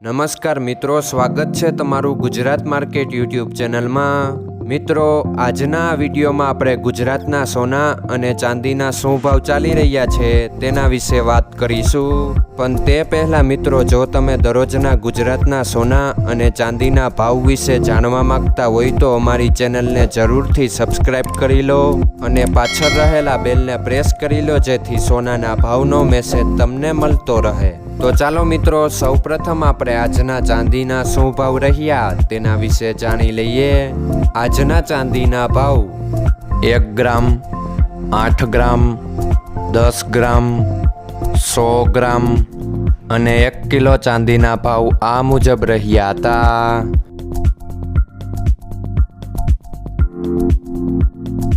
નમસ્કાર મિત્રો, સ્વાગત છે તમારું ગુજરાત માર્કેટ યુટ્યુબ ચેનલમાં। મિત્રો, આજના આ વિડીયોમાં આપણે ગુજરાતના સોના અને ચાંદીના શું ભાવ ચાલી રહ્યા છે તેના વિશે વાત કરીશું। પણ તે પહેલાં મિત્રો, જો તમે દરરોજના ગુજરાતના સોના અને ચાંદીના ભાવ વિશે જાણવા માંગતા હોય તો અમારી ચેનલને જરૂરથી સબસ્ક્રાઈબ કરી લો અને પાછળ રહેલા બેલને પ્રેસ કરી લો, જેથી સોનાના ભાવનો મેસેજ તમને મળતો રહે। તો ચાલો મિત્રો, સૌપ્રથમ આપણે આજના ચાંદીના શું ભાવ રહ્યા તેના વિશે જાણી લઈએ। આજના ચાંદીના ભાવ 1 ગ્રામ, 8 ગ્રામ, 10 ગ્રામ, 100 ગ્રામ અને 1 કિલો ચાંદીના ભાવ આ મુજબ રહ્યા હતા।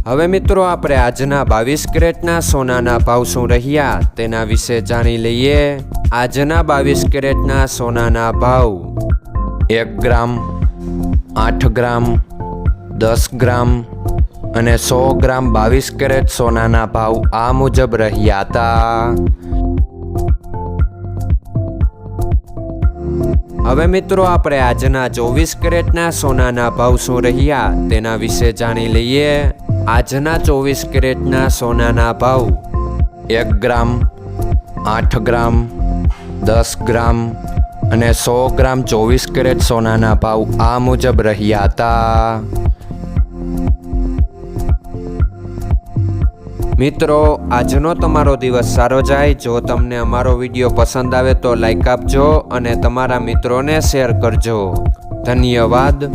હવે મિત્રો, આપણે આજના 22 કેરેટના સોનાના ભાવ શું રહ્યા તેના વિશે જાણી લઈએ। આજના 22 કેરેટના સોનાના ભાવ 1 ગ્રામ, 8 ગ્રામ, 10 ગ્રામ અને 100 ગ્રામ 22 કેરેટ સોનાના ભાવ આ મુજબ રહ્યા હતા। હવે મિત્રો, આપણે આજના 24 કેરેટના સોનાના ભાવ શું રહ્યા તેના વિશે જાણી લઈએ। આજના 24 કેરેટના સોનાના ભાવ 1 ગ્રામ, 8 ગ્રામ, 10 ગ્રામ અને 100 ગ્રામ 24 કેરેટ સોનાના ભાવ આ મુજબ રહ્યા હતા। મિત્રો, આજનો તમારો દિવસ સારો જાય। જો તમને અમારો વિડીયો પસંદ આવે તો લાઈક આપજો અને તમારા મિત્રોને શેર કરજો। ધન્યવાદ।